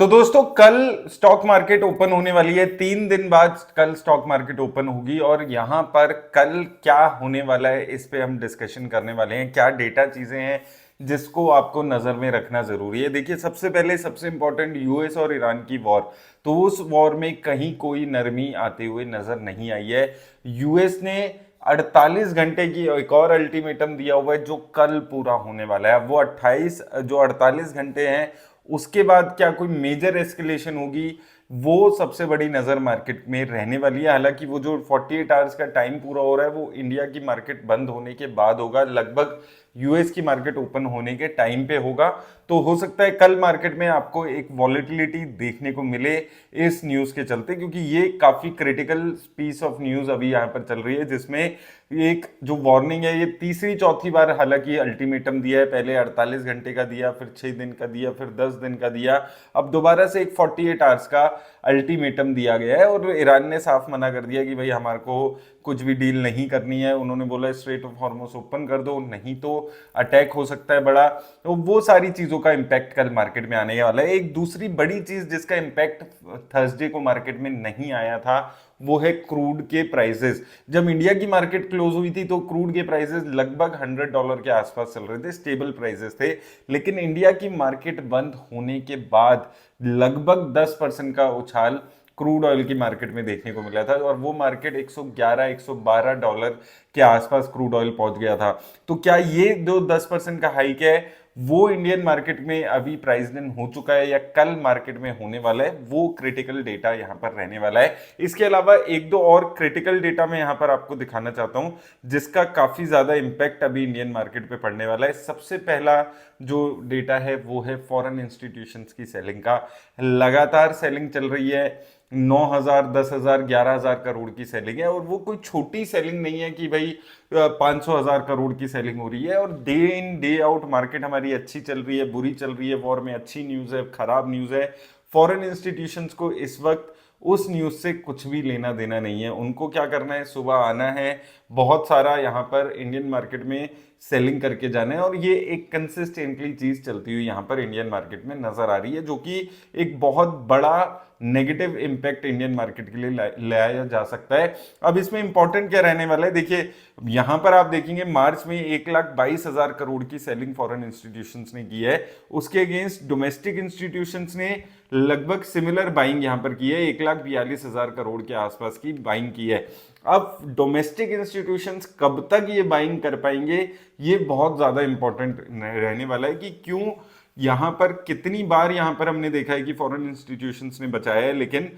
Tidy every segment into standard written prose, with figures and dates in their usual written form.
तो दोस्तों कल स्टॉक मार्केट ओपन होने वाली है। 3 दिन बाद कल स्टॉक मार्केट ओपन होगी और यहाँ पर कल क्या होने वाला है इस पे हम डिस्कशन करने वाले हैं। क्या डेटा चीजें हैं जिसको आपको नजर में रखना जरूरी है। देखिए, सबसे पहले सबसे इंपॉर्टेंट यूएस और ईरान की वॉर। तो उस वॉर में कहीं कोई नरमी आते हुए नजर नहीं आई है। यूएस ने 48 घंटे की एक और अल्टीमेटम दिया हुआ है जो कल पूरा होने वाला है। वो 48 घंटे हैं, उसके बाद क्या कोई मेजर एस्केलेशन होगी, वो सबसे बड़ी नजर मार्केट में रहने वाली है। हालांकि वो जो 48 आवर्स का टाइम पूरा हो रहा है वो इंडिया की मार्केट बंद होने के बाद होगा, लगभग यूएस की मार्केट ओपन होने के टाइम पे होगा। तो हो सकता है कल मार्केट में आपको एक वॉलेटिलिटी देखने को मिले इस न्यूज के चलते, क्योंकि ये काफी क्रिटिकल पीस ऑफ न्यूज अभी यहाँ पर चल रही है, जिसमें एक जो वार्निंग है, ये तीसरी चौथी बार हालांकि अल्टीमेटम दिया है। पहले 48 घंटे का दिया, फिर 6 दिन का दिया, फिर 10 दिन का दिया, अब दोबारा से एक 48 आवर्स का अल्टीमेटम दिया गया है। और ईरान ने साफ मना कर दिया कि भाई हमारे को कुछ भी डील नहीं करनी है। उन्होंने बोला स्ट्रेट ऑफ हॉर्मुज ओपन कर दो, नहीं तो अटैक हो सकता है बड़ा। तो वो सारी चीजों का इंपैक्ट कल मार्केट में आने वाला है। एक दूसरी बड़ी चीज जिसका इंपैक्ट थर्सडे को मार्केट में नहीं आया था वो है क्रूड के प्राइसेस। जब इंडिया की मार्केट क्लोज हुई थी तो क्रूड के प्राइसेस लगभग $100 के आसपास चल रहे थे, स्टेबल प्राइसेस थे। लेकिन इंडिया की मार्केट बंद होने के बाद लगभग 10% का उछाल क्रूड ऑयल की मार्केट में देखने को मिला था और वो मार्केट 111-112 के आसपास क्रूड ऑयल पहुंच गया था। तो क्या ये जो 10% का हाइक है वो इंडियन मार्केट में अभी प्राइस इन हो चुका है या कल मार्केट में होने वाला है, वो क्रिटिकल डेटा यहां पर रहने वाला है। इसके अलावा एक दो और क्रिटिकल डेटा मैं यहां पर आपको दिखाना चाहता हूं जिसका काफी ज्यादा इंपैक्ट अभी इंडियन मार्केट पे पड़ने वाला है। सबसे पहला जो डेटा है वो है फॉरेन इंस्टीट्यूशंस की सेलिंग का। लगातार सेलिंग चल रही है, 9,000, 10,000, 11,000 करोड़ की सेलिंग है। और वो कोई छोटी सेलिंग नहीं है कि भाई 500,000 करोड़ की सेलिंग हो रही है। और day in day out market हमारी अच्छी चल रही है, बुरी चल रही है, वॉर में अच्छी न्यूज है, खराब न्यूज है। फॉरेन इंस्टीट्यूशंस को इस वक्त उस न्यूज से कुछ भी लेना देना नहीं है। उनको क्या करना है, सुबह आना है, बहुत सारा यहाँ पर इंडियन मार्केट में सेलिंग करके जाना है। और ये एक कंसिस्टेंटली चीज चलती हुई यहाँ पर इंडियन मार्केट में नजर आ रही है, जो कि एक बहुत बड़ा नेगेटिव इंपैक्ट इंडियन मार्केट के लिए लाया जा सकता है। अब इसमें इंपॉर्टेंट क्या रहने वाला है, देखिए यहां पर आप देखेंगे मार्च में 1,22,000 करोड़ की सेलिंग फॉरेन इंस्टीट्यूशंस ने की है। उसके अगेंस्ट डोमेस्टिक इंस्टीट्यूशंस ने लगभग सिमिलर बाइंग यहां पर की है, 1,42,000 करोड़ के आसपास की बाइंग की है। अब डोमेस्टिक इंस्टीट्यूशंस कब तक ये बाइंग कर पाएंगे, ये बहुत ज्यादा इंपॉर्टेंट रहने वाला है कि क्यों यहां पर कितनी बार यहां पर हमने देखा है कि फॉरेन इंस्टीट्यूशंस ने बचाया है, लेकिन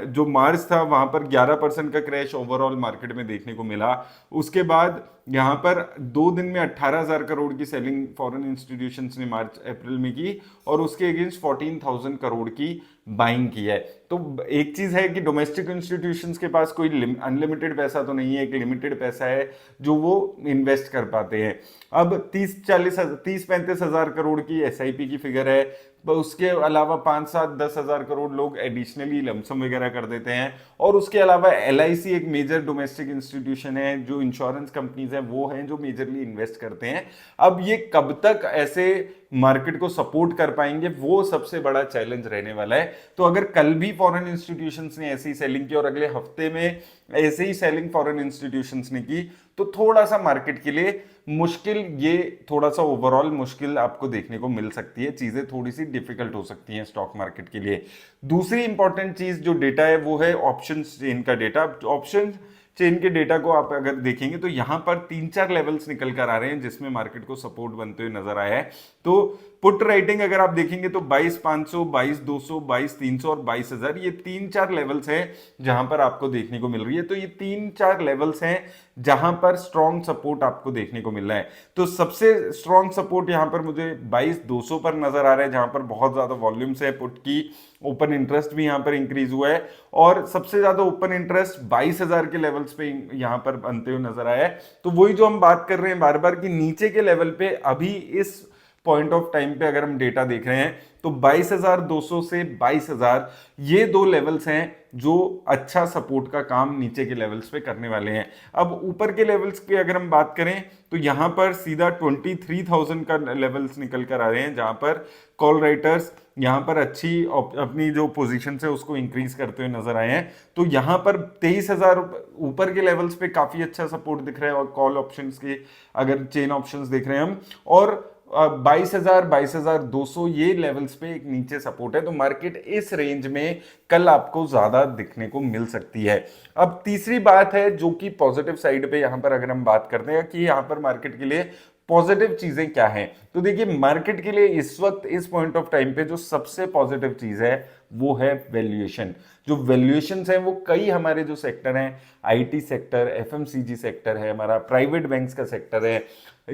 जो मार्च था वहां पर 11% का क्रैश ओवरऑल मार्केट में देखने को मिला। उसके बाद यहां पर 2 दिन में 18,000 करोड़ की सेलिंग फॉरेन इंस्टीट्यूशंस ने मार्च अप्रैल में की और उसके अगेंस्ट 14,000 करोड़ की बाइंग की है। तो एक चीज है कि डोमेस्टिक इंस्टीट्यूशंस के पास कोई अनलिमिटेड पैसा तो नहीं है, एक लिमिटेड पैसा है जो वो इन्वेस्ट कर पाते हैं। अब 30-35 हजार करोड़ की एसआईपी की फिगर है। उसके अलावा 5-7-10 हजार करोड़ लोग एडिशनली लमसम वगैरह कर देते हैं। और उसके अलावा एलआईसी एक मेजर डोमेस्टिक इंस्टीट्यूशन है, जो इंश्योरेंस कंपनीज हैं वो हैं जो मेजरली इन्वेस्ट करते हैं। अब ये कब तक ऐसे मार्केट को सपोर्ट कर पाएंगे, वो सबसे बड़ा चैलेंज रहने वाला है। तो अगर कल भी फॉरेन इंस्टीट्यूशंस ने ऐसी सेलिंग की और अगले हफ्ते में ऐसे ही सेलिंग फॉरेन इंस्टीट्यूशंस ने की, तो थोड़ा सा मार्केट के लिए मुश्किल, ये थोड़ा सा ओवरऑल मुश्किल आपको देखने को मिल सकती है, चीजें थोड़ी सी डिफिकल्ट हो सकती हैं स्टॉक मार्केट के लिए। दूसरी इंपॉर्टेंट चीज जो डेटा है वो है ऑप्शन चेन का डेटा। ऑप्शन चेन के डेटा को आप अगर देखेंगे तो यहां पर 3-4 लेवल्स निकल कर आ रहे हैं जिसमें मार्केट को सपोर्ट बनते हुए नजर आया है। तो पुट राइटिंग अगर आप देखेंगे तो 22,500, 22,200, 22,300 और 22,000, ये 3-4 लेवल्स हैं जहां पर आपको देखने को मिल रही है। तो ये 3-4 लेवल्स हैं जहां पर स्ट्रॉन्ग सपोर्ट आपको देखने को मिल रहा है। तो सबसे स्ट्रॉन्ग सपोर्ट यहां पर मुझे 22,200 पर नजर आ रहा है, जहां पर बहुत ज्यादा वॉल्यूम्स है, पुट की ओपन इंटरेस्ट भी यहां पर इंक्रीज हुआ है। और सबसे ज्यादा ओपन इंटरेस्ट 22,000 के लेवल्स पे यहां पर बनते हुए नजर आया है। तो वही जो हम बात कर रहे हैं बार बार कि नीचे के लेवल पे अभी इस पॉइंट ऑफ टाइम पे अगर हम डेटा देख रहे हैं तो 22,200 से 22,000, ये दो लेवल्स हैं जो अच्छा सपोर्ट का काम नीचे के लेवल्स पे करने वाले हैं। अब ऊपर के लेवल्स पे अगर हम बात करें तो यहां पर सीधा 23,000 का लेवल्स निकल कर आ रहे हैं, जहां पर कॉल राइटर्स यहाँ पर अच्छी अपनी जो पोजीशन है उसको इंक्रीज करते हुए नजर आए हैं। तो यहाँ पर 23,000 ऊपर के लेवल्स पे काफी अच्छा सपोर्ट दिख रहा है, और कॉल ऑप्शंस के अगर चेन ऑप्शंस देख रहे हैं हम, और 22,000 22,200 ये लेवल्स पे एक नीचे सपोर्ट है। तो मार्केट इस रेंज में कल आपको ज्यादा दिखने को मिल सकती है। अब तीसरी बात है जो कि पॉजिटिव साइड पे यहां पर अगर हम बात करते हैं कि यहां पर मार्केट के लिए पॉजिटिव चीजें क्या हैं, तो देखिए मार्केट के लिए इस वक्त इस पॉइंट ऑफ टाइम पे जो सबसे पॉजिटिव चीज है वो है वैल्यूएशन। जो वैल्यूएशंस हैं वो कई हमारे जो सेक्टर हैं, आईटी सेक्टर, एफएमसीजी सेक्टर है, हमारा प्राइवेट बैंक्स का सेक्टर है,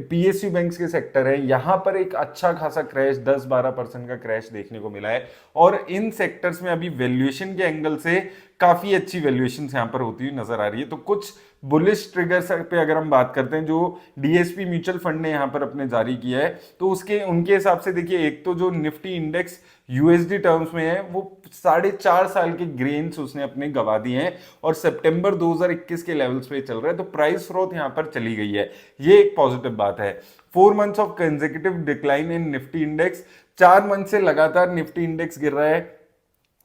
पीएसयू बैंक्स के सेक्टर है, यहां पर एक अच्छा खासा क्रैश 10-12% का क्रैश देखने को मिला है। और इन सेक्टर्स में अभी वैल्यूएशन के एंगल से काफी अच्छी वैल्यूएशन यहां पर होती हुई नजर आ रही है। तो कुछ बुलिश ट्रिगर्स पे अगर हम बात करते हैं जो डीएसपी म्यूचुअल फंड ने यहां पर अपने जारी किया है, तो उसके उनके हिसाब से देखिए, एक तो जो निफ्टी इंडेक्स यूएसडी टर्म्स में है वो 4.5 साल के ग्रेन्स उसने अपने गवा दिए हैं, और सितंबर 2021 के लेवल्स पे चल रहा है। तो प्राइस ग्रोथ यहां पर चली गई है, ये एक पॉजिटिव बात है। 4 months of consecutive decline in Nifty index, 4 month से लगातार निफ्टी इंडेक्स गिर रहा है।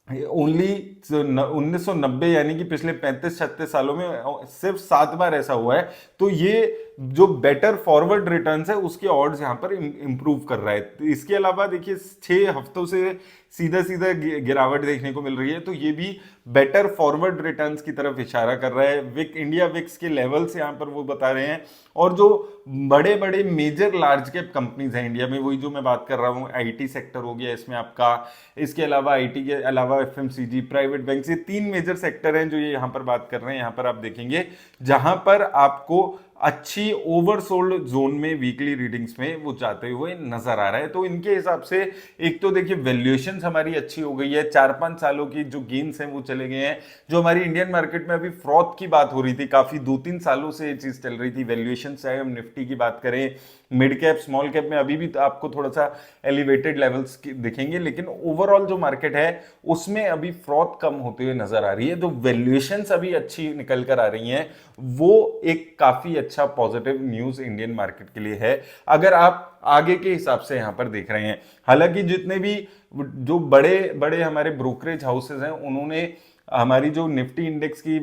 ओनली 1990 यानी कि पिछले 35-36 सालों में सिर्फ 7 बार ऐसा हुआ है। तो ये जो बेटर फॉरवर्ड रिटर्न्स है उसके ऑड्स यहां पर इंप्रूव कर रहा है। तो इसके अलावा देखिए 6 हफ्तों से सीधा सीधा गिरावट देखने को मिल रही है, तो ये भी बेटर फॉरवर्ड रिटर्न्स की तरफ इशारा कर रहा है। इंडिया विक्स के लेवल्स यहां पर वो बता रहे हैं, और जो बड़े बड़े मेजर लार्ज कैप कंपनीज हैं इंडिया में, वही जो मैं बात कर रहा हूँ, आईटी सेक्टर हो गया इसमें आपका, इसके अलावा आईटी के अलावा एफएमसीजी, प्राइवेट बैंक, ये 3 मेजर सेक्टर हैं जो ये यहाँ पर बात कर रहे हैं। यहाँ पर आप देखेंगे जहां पर आपको अच्छी ओवरसोल्ड जोन में वीकली रीडिंग्स में वो जाते हुए नजर आ रहा है। तो इनके हिसाब से एक तो देखिए वैल्यूएशंस हमारी अच्छी हो गई है, 4-5 सालों की जो गेन्स हैं वो चले गए हैं। जो हमारी इंडियन मार्केट में अभी फ्रॉथ की बात हो रही थी, काफी 2-3 सालों से ये चीज चल रही थी, वैल्यूएशन चाहे हम निफ्टी की बात करें, मिड कैप, स्मॉल कैप में अभी भी तो आपको थोड़ा सा एलिवेटेड लेवल्स दिखेंगे, लेकिन ओवरऑल जो मार्केट है उसमें अभी फ्रॉथ कम होते हुए नजर आ रही है। तो वैल्यूएशंस अभी अच्छी निकल कर आ रही हैं, वो एक काफी अच्छा पॉजिटिव न्यूज इंडियन मार्केट के लिए है अगर आप आगे के हिसाब से यहां पर देख रहे हैं। हालांकि जितने भी जो बड़े बड़े हमारे ब्रोकरेज हाउसेज हैं उन्होंने हमारी जो निफ्टी इंडेक्स की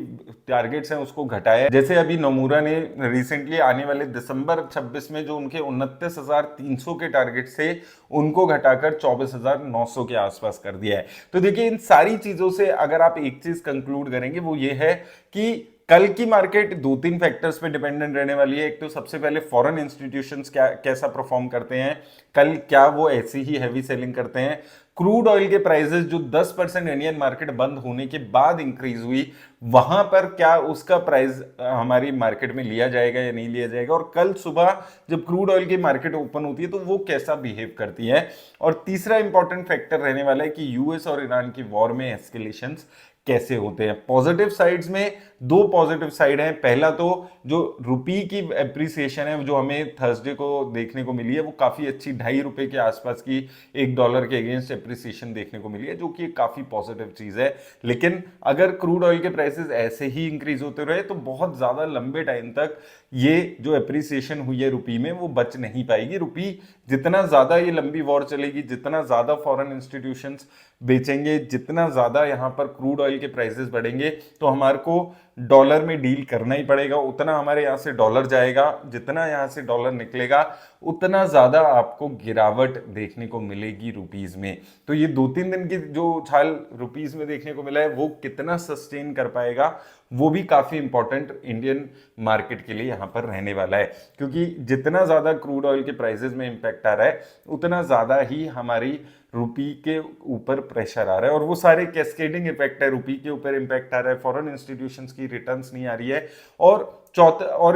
टारगेट्स हैं उसको घटाया, जैसे अभी नोमुरा ने रिसेंटली आने वाले दिसंबर 26 में जो उनके 29,300 के टारगेट थे उनको घटाकर 24,900 के आसपास कर दिया है। तो देखिए इन सारी चीजों से अगर आप एक चीज कंक्लूड करेंगे वो ये है कि कल की मार्केट 2-3 फैक्टर्स पे डिपेंडेंट रहने वाली है। एक तो सबसे पहले फॉरेन इंस्टीट्यूशंस कैसा परफॉर्म करते हैं कल, क्या वो ऐसी ही हैवी सेलिंग करते हैं। क्रूड ऑयल के प्राइसेस जो 10% इंडियन मार्केट बंद होने के बाद इंक्रीज हुई, वहां पर क्या उसका प्राइस हमारी मार्केट में लिया जाएगा या नहीं लिया जाएगा, और कल सुबह जब क्रूड ऑयल की मार्केट ओपन होती है तो वो कैसा बिहेव करती है। और तीसरा इंपॉर्टेंट फैक्टर रहने वाला है कि यूएस और ईरान की वॉर में एस्केलेशंस कैसे होते हैं। पॉजिटिव साइड्स में 2 पॉजिटिव साइड हैं। पहला तो जो रुपी की एप्रिसिएशन है जो हमें थर्सडे को देखने को मिली है, वो काफी अच्छी, ₹2.5 के आसपास की $1 के अगेंस्ट एप्रिसिएशन देखने को मिली है, जो कि काफी पॉजिटिव चीज है। लेकिन अगर क्रूड ऑयल के प्राइसेस ऐसे ही इंक्रीज होते रहे तो बहुत ज्यादा लंबे टाइम तक ये जो एप्रिसिएशन हुई है रुपी में वो बच नहीं पाएगी। रुपी जितना ज्यादा ये लंबी वॉर चलेगी, जितना ज्यादा फॉरेन इंस्टीट्यूशंस बेचेंगे, जितना ज्यादा यहां पर क्रूड ऑयल के प्राइसेस बढ़ेंगे, तो हमारे को डॉलर में डील करना ही पड़ेगा। उतना हमारे यहां से डॉलर जाएगा, जितना यहां से डॉलर निकलेगा उतना ज्यादा आपको गिरावट देखने को मिलेगी रुपीज में। तो ये 2-3 दिन की जो उछाल रुपीज में देखने को मिला है वो कितना सस्टेन कर पाएगा, वो भी काफी इंपॉर्टेंट इंडियन मार्केट के लिए यहां पर रहने वाला है। क्योंकि जितना ज्यादा क्रूड ऑयल के प्राइसेस में इंपैक्ट आ रहा है उतना ज्यादा ही हमारी रुपी के ऊपर प्रेशर आ रहा है, और वो सारे कैस्केडिंग इफेक्ट है। रुपी के ऊपर इंपैक्ट आ रहा है, फॉरेन इंस्टीट्यूशंस की रिटर्न्स नहीं आ रही है, और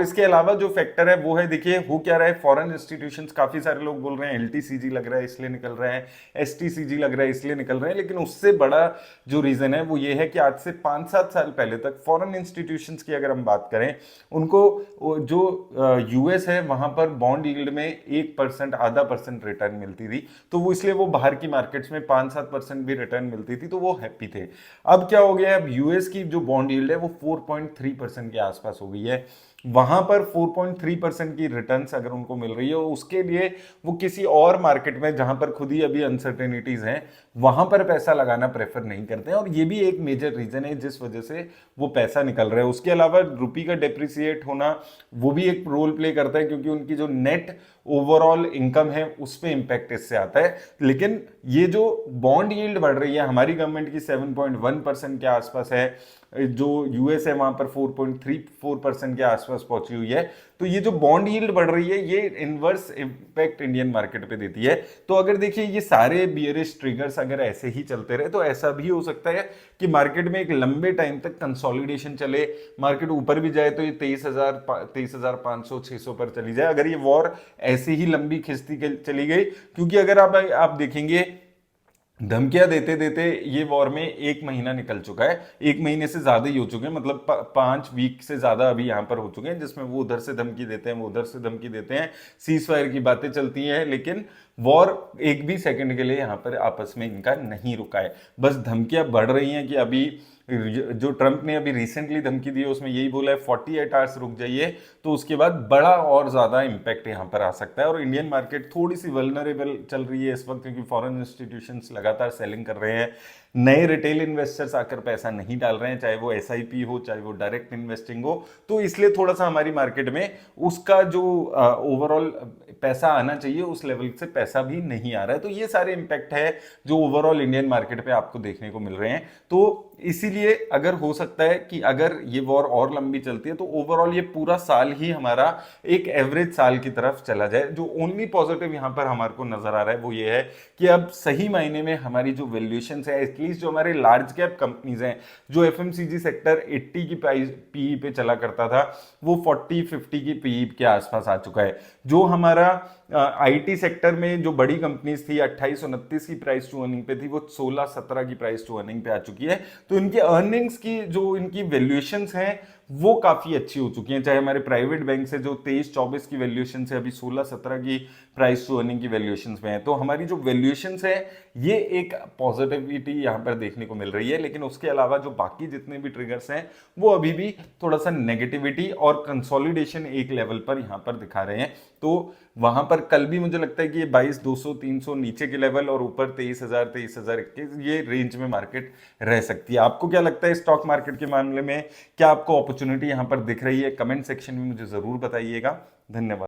इसके अलावा जो फैक्टर है वो है, देखिए हो क्या रहा है, फॉरेन इंस्टीट्यूशंस काफी सारे लोग बोल रहे हैं एलटीसीजी लग रहा है इसलिए निकल रहे हैं, एसटीसीजी लग रहा है इसलिए निकल रहे हैं, लेकिन उससे बड़ा जो रीजन है वो ये है कि आज से 5-7 साल पहले तक फॉरेन इंस्टीट्यूशंस की अगर हम बात करें, उनको जो यूएस है वहां पर बॉन्ड यील्ड में 1%, आधा % रिटर्न मिलती थी, तो वो इसलिए वो बाहर की मार्केट्स में 5-7% भी रिटर्न मिलती थी तो वो हैप्पी थे। अब क्या हो गया है, अब यूएस की जो बॉन्ड यील्ड है वो 4.3% के आसपास हो गई है। वहां पर 4.3% की रिटर्न्स अगर उनको मिल रही है, उसके लिए वो किसी और मार्केट में जहां पर खुद ही अभी अनसर्टेनिटीज हैं वहां पर पैसा लगाना प्रेफर नहीं करते हैं, और ये भी एक मेजर रीजन है जिस वजह से वो पैसा निकल रहा है। उसके अलावा रुपी का डेप्रिसिएट होना वो भी एक रोल प्ले करता है, क्योंकि उनकी जो नेट ओवरऑल इनकम है उस पर इंपैक्ट इससे आता है। लेकिन ये जो बॉन्ड यील्ड बढ़ रही है हमारी गवर्नमेंट की 7.1% के आसपास है, जो यूएस है वहां पर 4.34% के आसपास पहुंची हुई है। तो ये जो बॉन्ड यील्ड बढ़ रही है ये इनवर्स इंपैक्ट इंडियन मार्केट पे देती है। तो अगर देखिए ये सारे बियरिश ट्रिगर्स अगर ऐसे ही चलते रहे तो ऐसा भी हो सकता है कि मार्केट में एक लंबे टाइम तक कंसोलिडेशन चले, मार्केट ऊपर भी जाए तो ये 23,500 600 पर चली जाए, अगर ये वॉर ऐसे ही लंबी खिंचती चली गई। क्योंकि अगर आप देखेंगे धमकियां देते देते ये वॉर में 1 महीना निकल चुका है, 1 महीने से ज्यादा ही हो चुके हैं, मतलब 5 वीक से ज्यादा अभी यहां पर हो चुके हैं, जिसमें वो उधर से धमकी देते हैं वो उधर से धमकी देते हैं, सीज फायर की बातें चलती हैं, लेकिन वॉर एक भी सेकंड के लिए यहां पर आपस में इनका नहीं रुका है। बस धमकियां बढ़ रही हैं कि अभी जो ट्रंप ने अभी रिसेंटली धमकी दी है उसमें यही बोला है 48 आवर्स रुक जाइए, तो उसके बाद बड़ा और ज्यादा इंपैक्ट यहां पर आ सकता है। और इंडियन मार्केट थोड़ी सी वल्नरेबल चल रही है इस वक्त, क्योंकि फॉरेन इंस्टीट्यूशंस लगातार सेलिंग कर रहे हैं, नए रिटेल इन्वेस्टर्स आकर पैसा नहीं डाल रहे हैं, चाहे वो एसआईपी हो चाहे वो डायरेक्ट इन्वेस्टिंग हो, तो इसलिए थोड़ा सा हमारी मार्केट में उसका जो ओवरऑल पैसा आना चाहिए उस लेवल से पैसा भी नहीं आ रहा है। तो ये सारे इंपैक्ट है जो ओवरऑल इंडियन मार्केट पे आपको देखने को मिल रहे हैं। तो इसीलिए अगर हो सकता है कि अगर ये वॉर और लंबी चलती है तो ओवरऑल ये पूरा साल ही हमारा एक एवरेज साल की तरफ चला जाए। जो ओनली पॉजिटिव यहां पर हमारे को नजर आ रहा है वो ये है कि अब सही मायने में हमारी जो वैल्यूएशन है, एटलीस्ट जो हमारे लार्ज कैप कंपनीज हैं, जो एफएमसीजी सेक्टर 80 की पीई पे चला करता था वो 40-50 की पीई के आसपास आ चुका है। जो हमारा आईटी सेक्टर में जो बड़ी कंपनीज थी 28-29 की प्राइस टू अर्निंग पे थी, वो 16-17 की प्राइस टू अर्निंग पे आ चुकी है। तो इनके अर्निंग्स की जो इनकी वैल्यूएशंस हैं वो काफी अच्छी हो चुकी हैं। चाहे हमारे प्राइवेट बैंक से जो 23-24 की वैल्यूएशन है अभी 16-17 की प्राइस टू अर्निंग की वैल्यूएशंस में है, तो हमारी जो वैल्यूएशंस है ये एक पॉजिटिविटी यहां पर देखने को मिल रही है। लेकिन उसके अलावा जो बाकी जितने भी ट्रिगर्स हैं वो अभी भी थोड़ा सा नेगेटिविटी और कंसोलिडेशन एक लेवल पर यहां पर दिखा रहे हैं। तो वहां पर कल भी मुझे लगता है कि ये 22,200-300 नीचे के लेवल और ऊपर 23,000 23,021 ये रेंज में मार्केट रह सकती है। आपको क्या लगता है स्टॉक मार्केट के मामले में, क्या आपको अपॉर्चुनिटी यहां पर दिख रही है? कमेंट सेक्शन में मुझे जरूर बताइएगा। धन्यवाद।